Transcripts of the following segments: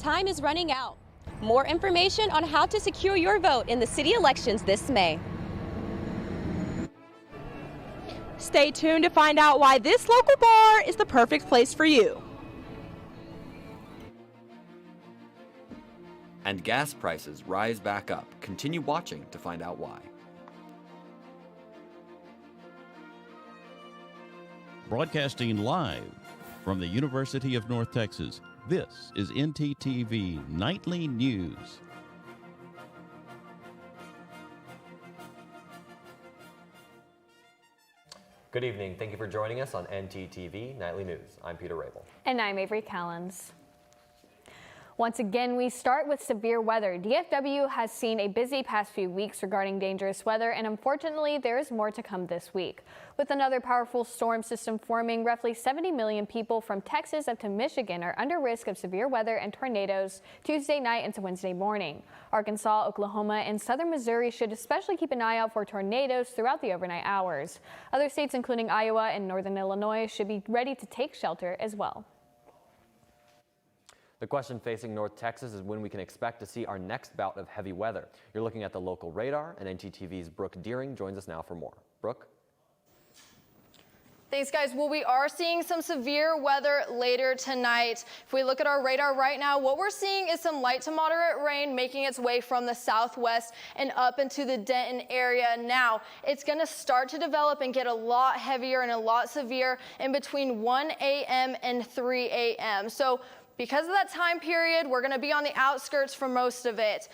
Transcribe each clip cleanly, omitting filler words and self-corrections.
time is running out. More information on how to secure your vote in the city elections this May. Stay tuned to find out why this local bar is the perfect place for you. And gas prices rise back up. Continue watching to find out why. Broadcasting live from the University of North Texas, this is NTTV Nightly News. Good evening. Thank you for joining us on NTTV Nightly News. I'm Peter Rabel. And I'm Avery Callens. Once again, we start with severe weather. DFW has seen a busy past few weeks regarding dangerous weather, and unfortunately, there is more to come this week. With another powerful storm system forming, roughly 70 million people from Texas up to Michigan are under risk of severe weather and tornadoes Tuesday night into Wednesday morning. Arkansas, Oklahoma, and southern Missouri should especially keep an eye out for tornadoes throughout the overnight hours. Other states, including Iowa and northern Illinois, should be ready to take shelter as well. The question facing North Texas is when we can expect to see our next bout of heavy weather. You're looking at the local radar, and NTTV's Brooke Deering joins us now for more. Brooke? Thanks, guys. Well, we are seeing some severe weather later tonight. If we look at our radar right now, what we're seeing is some light to moderate rain making its way from the southwest and up into the Denton area. Now, it's going to start to develop and get a lot heavier and a lot severe in between 1 a.m. and 3 a.m. So because of that time period, we're going to be on the outskirts for most of it.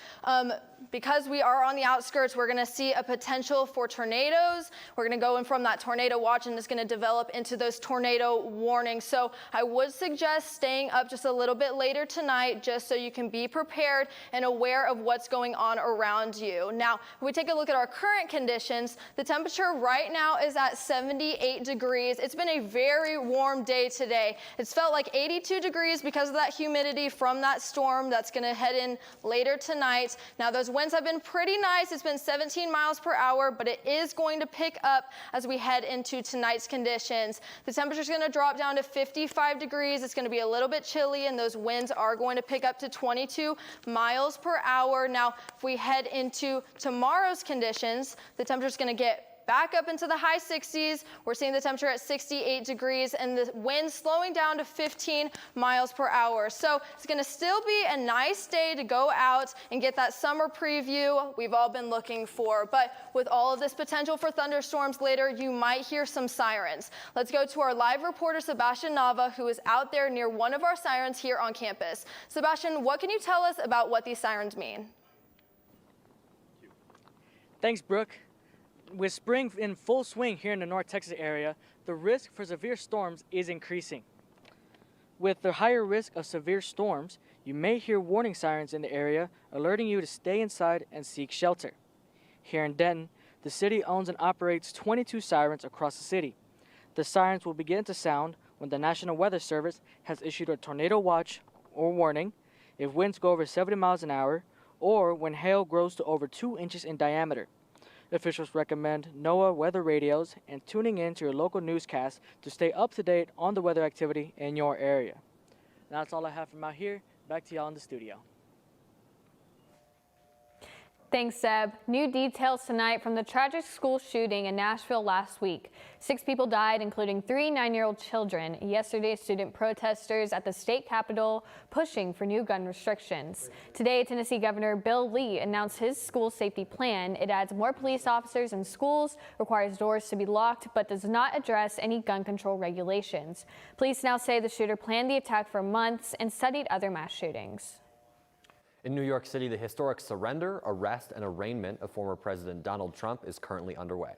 Because we are on the outskirts, we're going to see a potential for tornadoes. We're going to go in from that tornado watch, and it's going to develop into those tornado warnings. So I would suggest staying up just a little bit later tonight, just so you can be prepared and aware of what's going on around you. Now, if we take a look at our current conditions, the temperature right now is at 78 degrees. It's been a very warm day today. It's felt like 82 degrees because of that humidity from that storm that's going to head in later tonight. Now, those winds have been pretty nice. It's been 17 miles per hour, but it is going to pick up as we head into tonight's conditions. The temperature is going to drop down to 55 degrees. It's going to be a little bit chilly, and those winds are going to pick up to 22 miles per hour. Now, if we head into tomorrow's conditions, the temperature is going to get back up into the high 60s. We're seeing the temperature at 68 degrees and the wind slowing down to 15 miles per hour. So it's going to still be a nice day to go out and get that summer preview we've all been looking for. But with all of this potential for thunderstorms later, you might hear some sirens. Let's go to our live reporter, Sebastian Nava, who is out there near one of our sirens here on campus. Sebastian, what can you tell us about what these sirens mean? Thanks, Brooke. With spring in full swing here in the North Texas area, the risk for severe storms is increasing. With the higher risk of severe storms, you may hear warning sirens in the area alerting you to stay inside and seek shelter. Here in Denton, the city owns and operates 22 sirens across the city. The sirens will begin to sound when the National Weather Service has issued a tornado watch or warning, if winds go over 70 miles an hour, or when hail grows to over 2 inches in diameter. Officials recommend NOAA weather radios and tuning in to your local newscast to stay up to date on the weather activity in your area. That's all I have from out here. Back to y'all in the studio. Thanks, Seb. New details tonight from the tragic school shooting in Nashville last week. 6 people died, including 3 9-year-old children. Yesterday, student protesters at the state capitol pushing for new gun restrictions. Today, Tennessee Governor Bill Lee announced his school safety plan. It adds more police officers in schools, requires doors to be locked, but does not address any gun control regulations. Police now say the shooter planned the attack for months and studied other mass shootings. In New York City, the historic surrender, arrest, and arraignment of former President Donald Trump is currently underway.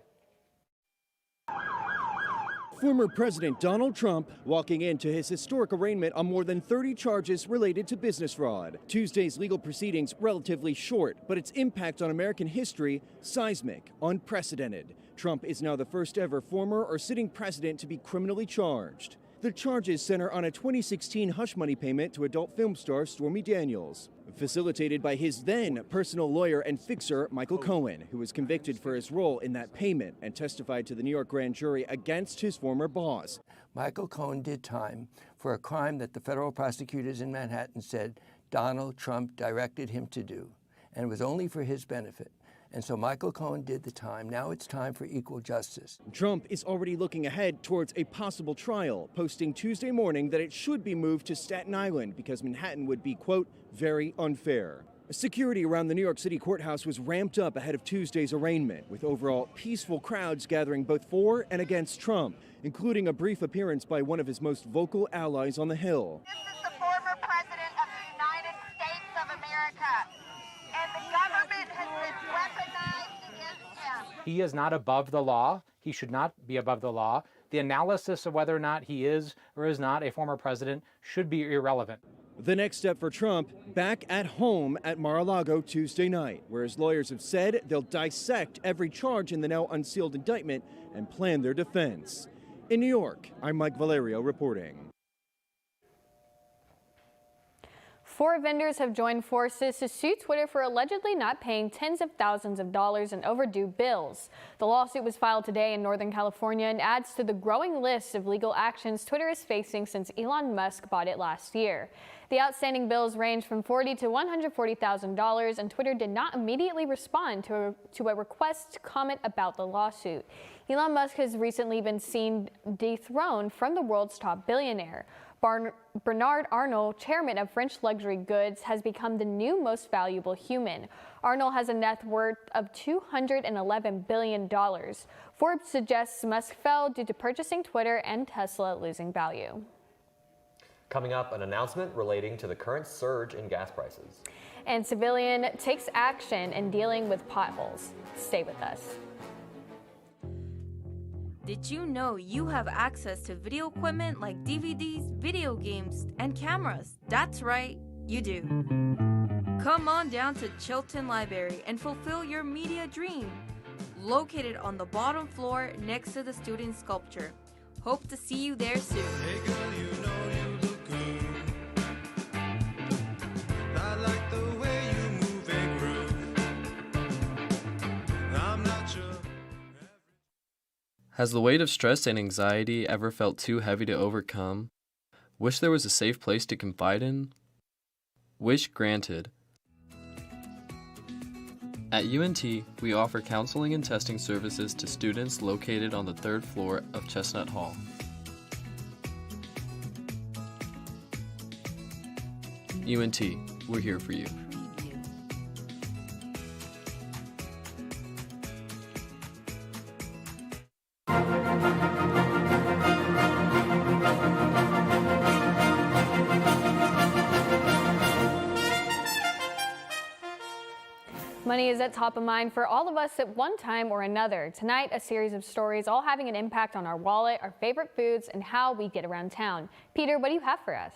Former President Donald Trump walking into his historic arraignment on more than 30 charges related to business fraud. Tuesday's legal proceedings relatively short, but its impact on American history seismic, unprecedented. Trump is now the first ever former or sitting president to be criminally charged. The charges center on a 2016 hush money payment to adult film star Stormy Daniels, facilitated by his then personal lawyer and fixer, Michael Cohen, who was convicted for his role in that payment and testified to the New York grand jury against his former boss. Michael Cohen did time for a crime that the federal prosecutors in Manhattan said Donald Trump directed him to do, and it was only for his benefit. And so Michael Cohen did the time. Now it's time for equal justice. Trump is already looking ahead towards a possible trial, posting Tuesday morning that it should be moved to Staten Island because Manhattan would be, quote, very unfair. Security around the New York City courthouse was ramped up ahead of Tuesday's arraignment, with overall peaceful crowds gathering both for and against Trump, including a brief appearance by one of his most vocal allies on the Hill. This is the former president of the United States of America, and the government has been weaponized against him. He is not above the law. He should not be above the law. The analysis of whether or not he is or is not a former president should be irrelevant. The next step for Trump, back at home at Mar-a-Lago Tuesday night, where his lawyers have said they'll dissect every charge in the now unsealed indictment and plan their defense. In New York, I'm Mike Valerio reporting. 4 vendors have joined forces to sue Twitter for allegedly not paying tens of thousands of dollars in overdue bills. The lawsuit was filed today in Northern California and adds to the growing list of legal actions Twitter is facing since Elon Musk bought it last year. The outstanding bills range from $40,000 to $140,000, and Twitter did not immediately respond to a request to comment about the lawsuit. Elon Musk has recently been seen dethroned from the world's top billionaire. Bernard Arnault, chairman of French luxury goods, has become the new most valuable human. Arnault has a net worth of $211 billion. Forbes suggests Musk fell due to purchasing Twitter and Tesla losing value. Coming up, an announcement relating to the current surge in gas prices. And civilian takes action in dealing with potholes. Stay with us. Did you know you have access to video equipment like DVDs, video games, and cameras? That's right, you do. Come on down to Chilton Library and fulfill your media dream. Located on the bottom floor next to the student sculpture. Hope to see you there soon. Hey girl, you know you look good. I like the way you move and groove. I'm not sure. Has the weight of stress and anxiety ever felt too heavy to overcome? Wish there was a safe place to confide in? Wish granted. At UNT, we offer counseling and testing services to students located on the 3rd floor of Chestnut Hall. UNT, we're here for you. Money is at top of mind for all of us at one time or another. Tonight, a series of stories all having an impact on our wallet, our favorite foods, and how we get around town. Peter, what do you have for us?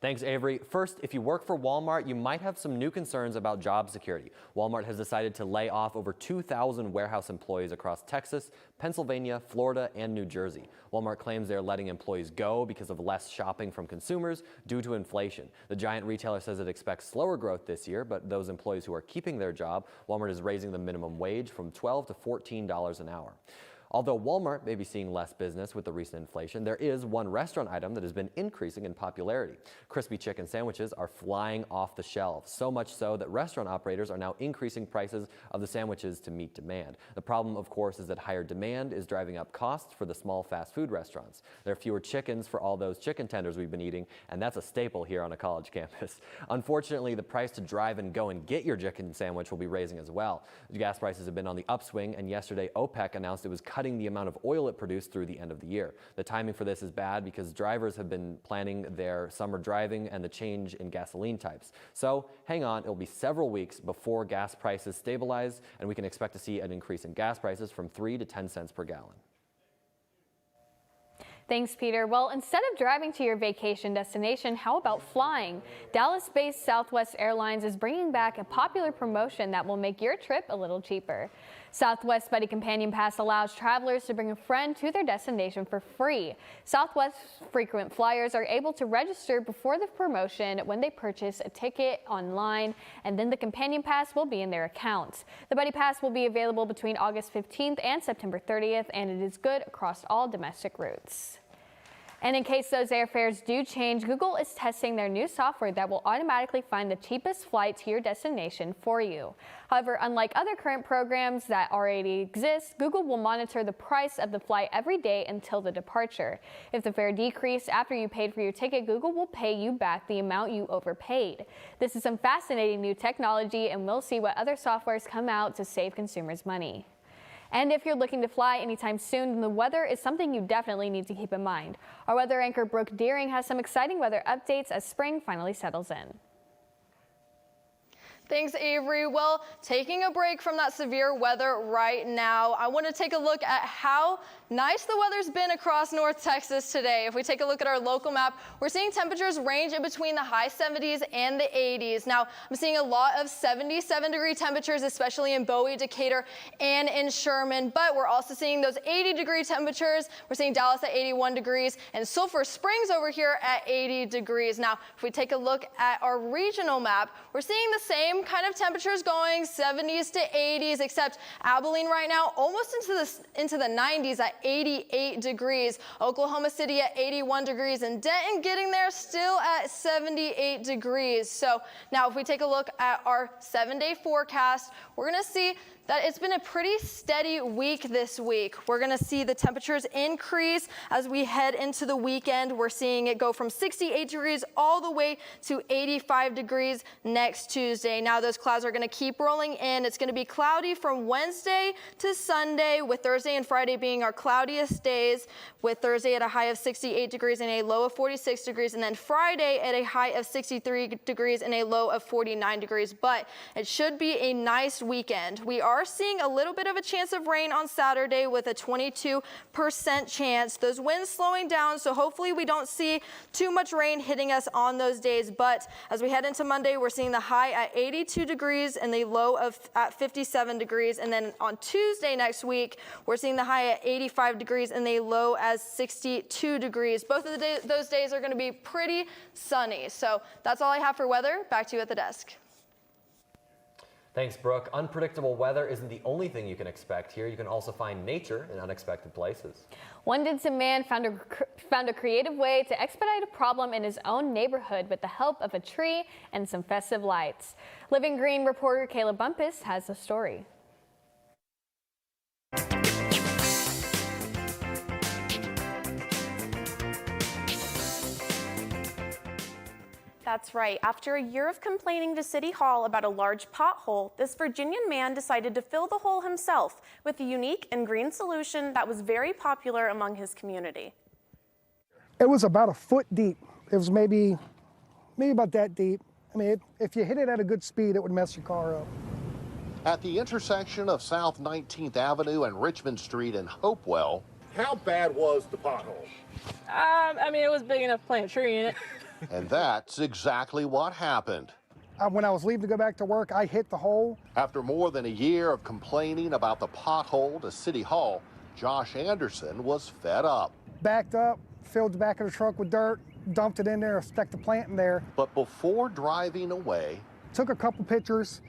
Thanks, Avery. First, if you work for Walmart, you might have some new concerns about job security. Walmart has decided to lay off over 2,000 warehouse employees across Texas, Pennsylvania, Florida, and New Jersey. Walmart claims they're letting employees go because of less shopping from consumers due to inflation. The giant retailer says it expects slower growth this year, but those employees who are keeping their job, Walmart is raising the minimum wage from $12 to $14 an hour. Although Walmart may be seeing less business with the recent inflation, there is one restaurant item that has been increasing in popularity. Crispy chicken sandwiches are flying off the shelves, so much so that restaurant operators are now increasing prices of the sandwiches to meet demand. The problem, of course, is that higher demand is driving up costs for the small fast food restaurants. There are fewer chickens for all those chicken tenders we've been eating, and that's a staple here on a college campus. Unfortunately, the price to drive and go and get your chicken sandwich will be raising as well. Gas prices have been on the upswing, and yesterday OPEC announced it was cutting the amount of oil it produced through the end of the year. The timing for this is bad because drivers have been planning their summer driving and the change in gasoline types. So hang on, it'll be several weeks before gas prices stabilize, and we can expect to see an increase in gas prices from 3 to 10 cents per gallon. Thanks, Peter. Well, instead of driving to your vacation destination, how about flying? Dallas-based Southwest Airlines is bringing back a popular promotion that will make your trip a little cheaper. Southwest Buddy Companion Pass allows travelers to bring a friend to their destination for free. Southwest frequent flyers are able to register before the promotion when they purchase a ticket online, and then the Companion Pass will be in their accounts. The Buddy Pass will be available between August 15th and September 30th, and it is good across all domestic routes. And in case those airfares do change, Google is testing their new software that will automatically find the cheapest flight to your destination for you. However, unlike other current programs that already exist, Google will monitor the price of the flight every day until the departure. If the fare decreased after you paid for your ticket, Google will pay you back the amount you overpaid. This is some fascinating new technology, and we'll see what other softwares come out to save consumers money. And if you're looking to fly anytime soon, then the weather is something you definitely need to keep in mind. Our weather anchor Brooke Deering has some exciting weather updates as spring finally settles in. Thanks, Avery. Well, taking a break from that severe weather right now, I want to take a look at how nice the weather's been across North Texas today. If we take a look at our local map, we're seeing temperatures range in between the high 70s and the 80s. Now, I'm seeing a lot of 77-degree temperatures, especially in Bowie, Decatur, and in Sherman, but we're also seeing those 80-degree temperatures. We're seeing Dallas at 81 degrees and Sulphur Springs over here at 80 degrees. Now, if we take a look at our regional map, we're seeing the same kind of temperatures going 70s to 80s, except Abilene right now almost into the 90s at 88 degrees. Oklahoma City at 81 degrees, and Denton getting there still at 78 degrees. So now if we take a look at our 7-day forecast, we're going to see that it's been a pretty steady week this week. We're going to see the temperatures increase as we head into the weekend. We're seeing it go from 68 degrees all the way to 85 degrees next Tuesday. Now those clouds are going to keep rolling in. It's going to be cloudy from Wednesday to Sunday, with Thursday and Friday being our cloudiest days, with Thursday at a high of 68 degrees and a low of 46 degrees, and then Friday at a high of 63 degrees and a low of 49 degrees. But it should be a nice weekend. We are seeing a little bit of a chance of rain on Saturday with a 22% chance. Those winds slowing down, so hopefully we don't see too much rain hitting us on those days. But as we head into Monday, we're seeing the high at 82 degrees and the low at 57 degrees. And then on Tuesday next week, we're seeing the high at 85 degrees and the low as 62 degrees. Both of those days are going to be pretty sunny. So that's all I have for weather. Back to you at the desk. Thanks, Brooke. Unpredictable weather isn't the only thing you can expect here. You can also find nature in unexpected places. One Denton man found a creative way to expedite a problem in his own neighborhood with the help of a tree and some festive lights. Living Green reporter Caleb Bumpus has the story. That's right. After a year of complaining to City Hall about a large pothole, this Virginian man decided to fill the hole himself with a unique and green solution that was very popular among his community. It was about a foot deep. It was maybe about that deep. I mean, if you hit it at a good speed, it would mess your car up. At the intersection of South 19th Avenue and Richmond Street in Hopewell. How bad was the pothole? I mean, it was big enough to plant a tree in it. And that's exactly what happened. When I was leaving to go back to work, I hit the hole. After more than a year of complaining about the pothole to City Hall, Josh Anderson was fed up. Backed up, filled the back of the truck with dirt, dumped it in there, stuck the plant in there. But before driving away, took a couple pictures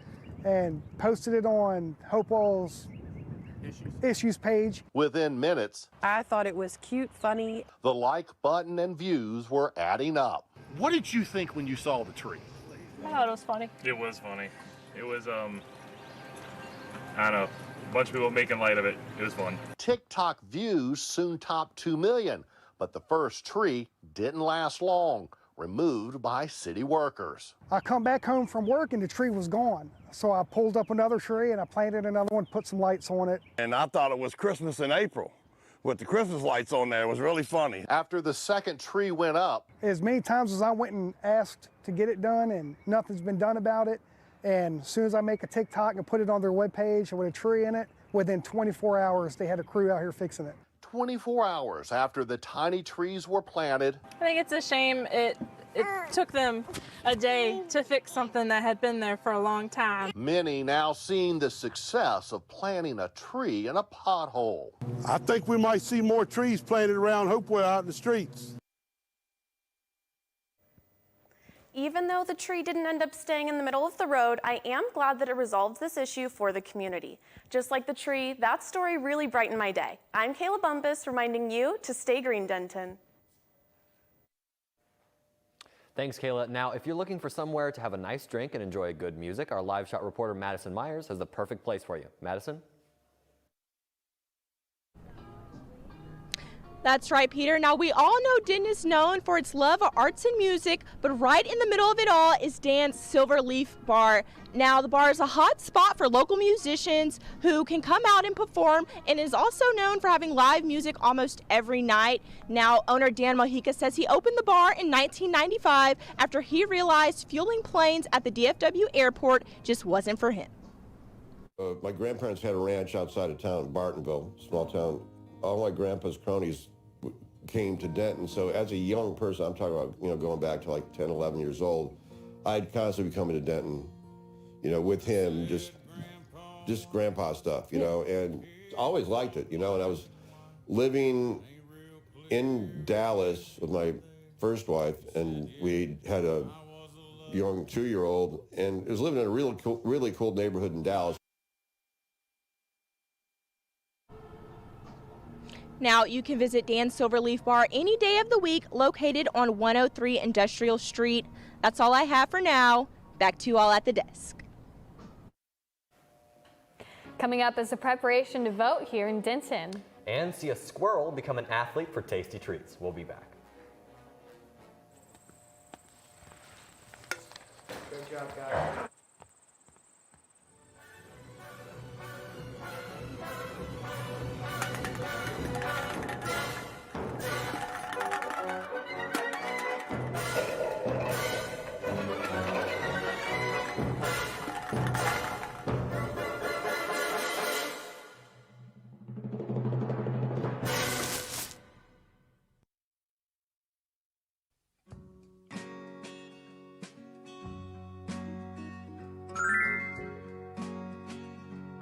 and posted it on Hopewell's issues page. Within minutes, I thought it was cute, funny. The like button and views were adding up. What did you think when you saw the tree? I thought it was funny. It was funny. It was, I don't know, a bunch of people making light of it. It was fun. TikTok views soon topped 2 million, but the first tree didn't last long, removed by city workers. I come back home from work and the tree was gone. So I pulled up another tree and I planted another one, put some lights on it. And I thought it was Christmas in April with the Christmas lights on there. It was really funny. After the second tree went up, as many times as I went and asked to get it done and nothing's been done about it, and as soon as I make a TikTok and put it on their webpage with a tree in it, within 24 hours they had a crew out here fixing it. 24 hours after the tiny trees were planted. I think it's a shame it took them a day to fix something that had been there for a long time. Many now seeing the success of planting a tree in a pothole. I think we might see more trees planted around Hopewell out in the streets. Even though the tree didn't end up staying in the middle of the road, I am glad that it resolved this issue for the community. Just like the tree, that story really brightened my day. I'm Kayla Bumpus, reminding you to stay green, Denton. Thanks, Kayla. Now, if you're looking for somewhere to have a nice drink and enjoy good music, our live shot reporter Madison Myers has the perfect place for you. Madison? That's right, Peter. Now, we all know Denton is known for its love of arts and music, but right in the middle of it all is Dan's Silverleaf Bar. Now, the bar is a hot spot for local musicians who can come out and perform, and is also known for having live music almost every night. Now, owner Dan Mojica says he opened the bar in 1995 after he realized fueling planes at the DFW airport just wasn't for him. My grandparents had a ranch outside of town, Bartonville, small town. All my grandpa's cronies came to Denton. So as a young person, I'm talking about, going back to like 10, 11 years old, I'd constantly be coming to Denton, with him, just grandpa stuff, and always liked it, and I was living in Dallas with my first wife, and we had a young 2-year-old, and it was living in a really cool neighborhood in Dallas. Now, you can visit Dan's Silverleaf Bar any day of the week, located on 103 Industrial Street. That's all I have for now. Back to you all at the desk. Coming up is a preparation to vote here in Denton. And see a squirrel become an athlete for tasty treats. We'll be back. Good job, guys.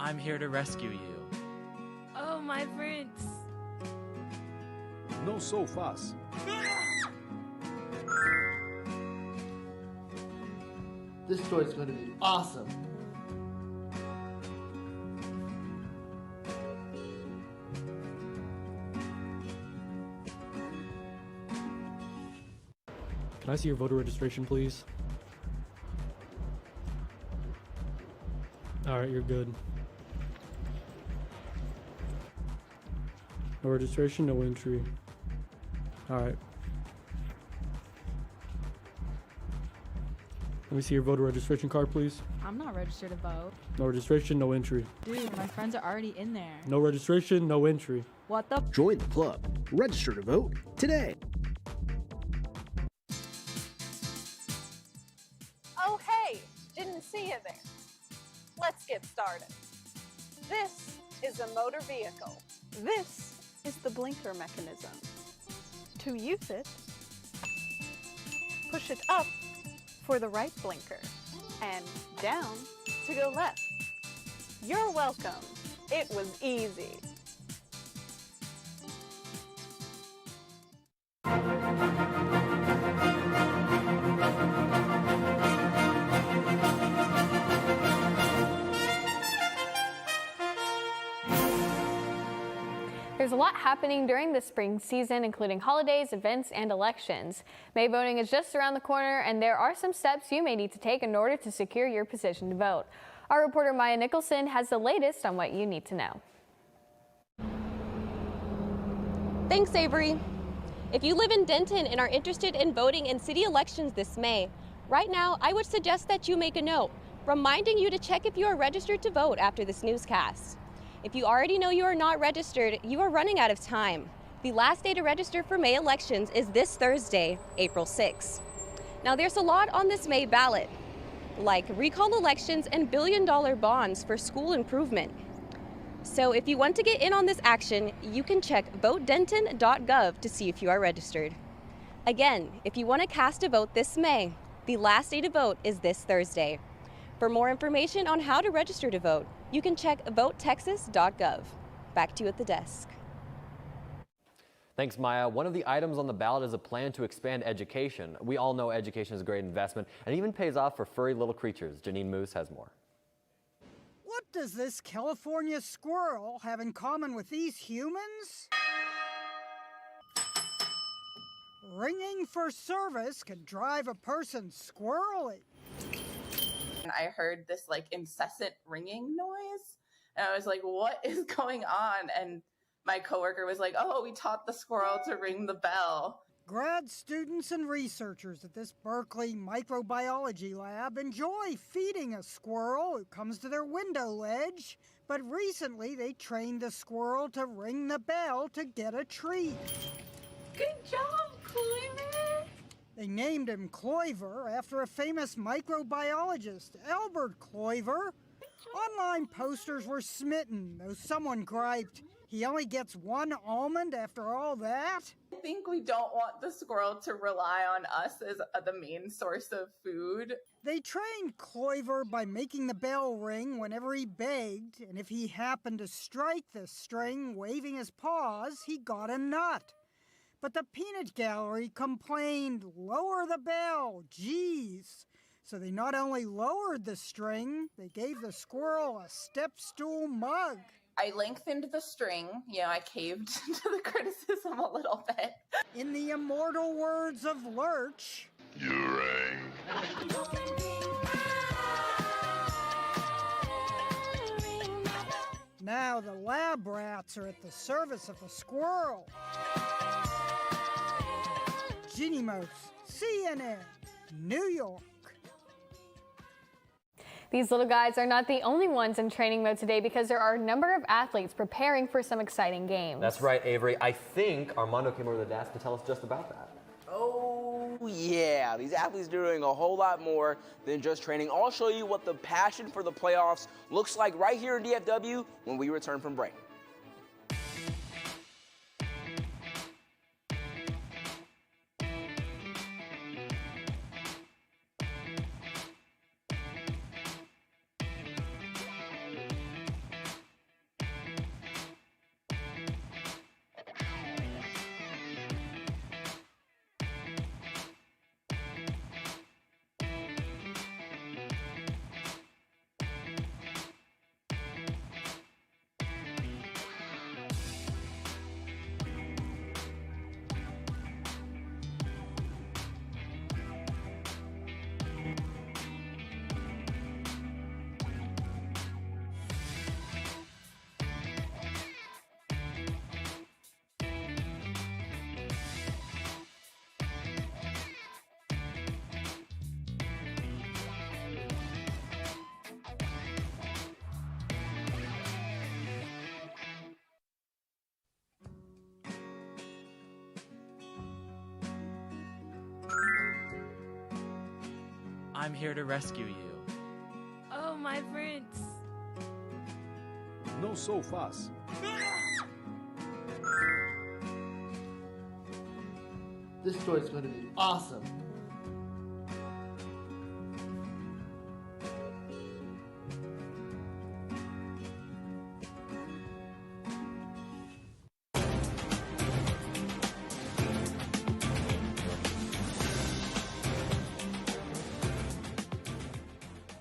I'm here to rescue you. Oh, my prince. No so fast. This toy is going to be awesome. Can I see your voter registration, please? All right, you're good. No registration, no entry. All right. Let me see your voter registration card, please. I'm not registered to vote. No registration, no entry. Dude, my friends are already in there. No registration, no entry. What the? Join the club. Register to vote today. Oh, hey, didn't see you there. Let's get started. This is a motor vehicle. This is the blinker mechanism. To use it, push it up for the right blinker and down to go left. You're welcome. It was easy. There's a lot happening during the spring season, including holidays, events, and elections. May voting is just around the corner, and there are some steps you may need to take in order to secure your position to vote. Our reporter Maya Nicholson has the latest on what you need to know. Thanks, Avery. If you live in Denton and are interested in voting in city elections this May, right now I would suggest that you make a note, reminding you to check if you are registered to vote after this newscast. If you already know you are not registered, you are running out of time. The last day to register for May elections is this Thursday, April 6th. Now there's a lot on this May ballot, like recall elections and billion-dollar bonds for school improvement. So if you want to get in on this action, you can check votedenton.gov to see if you are registered. Again, if you want to cast a vote this May, the last day to vote is this Thursday. For more information on how to register to vote, you can check votetexas.gov. Back to you at the desk. Thanks, Maya. One of the items on the ballot is a plan to expand education. We all know education is a great investment and even pays off for furry little creatures. Janine Moose has more. What does this California squirrel have in common with these humans? Ringing for service can drive a person squirrely. And I heard this like incessant ringing noise. And I was like, what is going on? And my coworker was like, oh, we taught the squirrel to ring the bell. Grad students and researchers at this Berkeley microbiology lab enjoy feeding a squirrel who comes to their window ledge. But recently they trained the squirrel to ring the bell to get a treat. Good job, Cloyver. They named him Cloyver after a famous microbiologist, Albert Cloyver. Online posters were smitten, though someone griped, he only gets one almond after all that? I think we don't want the squirrel to rely on us as the main source of food. They trained Cloyver by making the bell ring whenever he begged, and if he happened to strike the string waving his paws, he got a nut. But the peanut gallery complained, lower the bell, geez. So they not only lowered the string, they gave the squirrel a step stool mug. I lengthened the string. I caved to the criticism a little bit. In the immortal words of Lurch, you rang. Now the lab rats are at the service of the squirrel. Ginny Mose, CNN, New York. These little guys are not the only ones in training mode today because there are a number of athletes preparing for some exciting games. That's right, Avery. I think Armando came over to the desk to tell us just about that. Oh, yeah. These athletes are doing a whole lot more than just training. I'll show you what the passion for the playoffs looks like right here in DFW when we return from break. I'm here to rescue you. Oh, my prince. No sofás. This story's going to be awesome.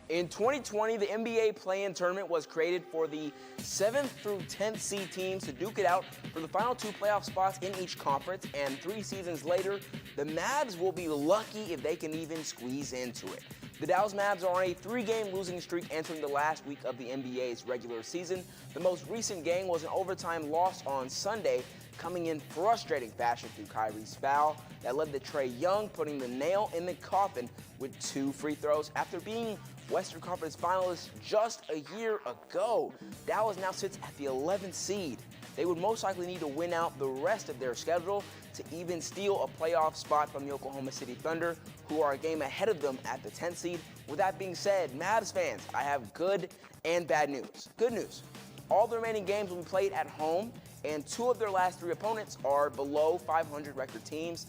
In 2020, the NBA play-in tournament was created for the 7th through 10th seed teams to duke it out for the final 2 playoff spots in each conference, and 3 seasons later, the Mavs will be lucky if they can even squeeze into it. The Dallas Mavs are on a 3-game losing streak entering the last week of the NBA's regular season. The most recent game was an overtime loss on Sunday, coming in frustrating fashion through Kyrie's foul that led to Trae Young putting the nail in the coffin with 2 free throws after being Western Conference finalists just a year ago. Dallas now sits at the 11th seed. They would most likely need to win out the rest of their schedule to even steal a playoff spot from the Oklahoma City Thunder, who are a game ahead of them at the 10th seed. With that being said, Mavs fans, I have good and bad news. Good news, all the remaining games will be played at home, and 2 of their last 3 opponents are below 500 record teams.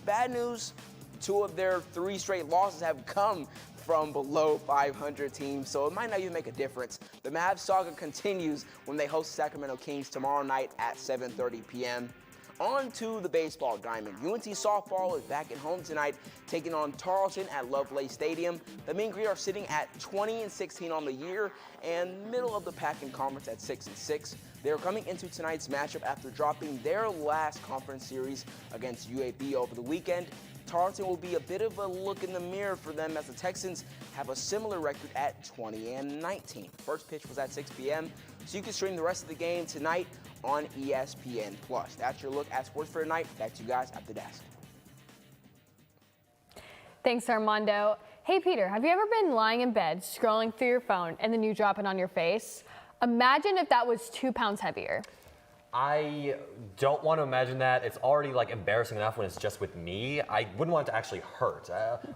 Bad news, 2 of their 3 straight losses have come from below 500 teams, so it might not even make a difference. The Mavs saga continues when they host Sacramento Kings tomorrow night at 7:30 p.m. On to the baseball diamond. UNT softball is back at home tonight, taking on Tarleton at Lovelace Stadium. The Mean Green are sitting at 20-16 on the year and middle of the pack in conference at 6-6. They're coming into tonight's matchup after dropping their last conference series against UAB over the weekend. Tarleton will be a bit of a look in the mirror for them as the Texans have a similar record at 20-19. First pitch was at 6 p.m., so you can stream the rest of the game tonight on ESPN+. That's your look at sports for tonight. Back to you guys at the desk. Thanks, Armando. Hey, Peter, have you ever been lying in bed, scrolling through your phone, and then you drop it on your face? Imagine if that was 2 pounds heavier. I don't want to imagine that. It's already like embarrassing enough when it's just with me. I wouldn't want it to actually hurt.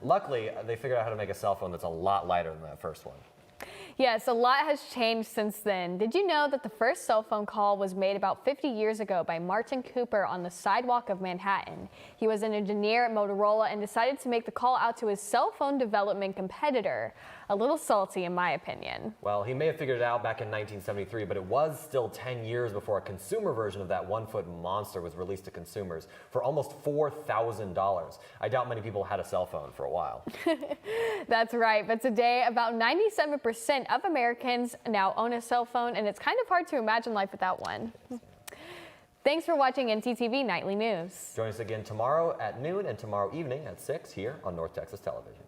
Luckily, they figured out how to make a cell phone that's a lot lighter than that first one. Yes, a lot has changed since then. Did you know that the first cell phone call was made about 50 years ago by Martin Cooper on the sidewalk of Manhattan? He was an engineer at Motorola and decided to make the call out to his cell phone development competitor. A little salty, in my opinion. Well, he may have figured it out back in 1973, but it was still 10 years before a consumer version of that one-foot monster was released to consumers for almost $4,000. I doubt many people had a cell phone for a while. That's right, but today about 97% of Americans now own a cell phone, and it's kind of hard to imagine life without one. Thanks for watching NTTV Nightly News. Join us again tomorrow at noon and tomorrow evening at 6 here on North Texas Television.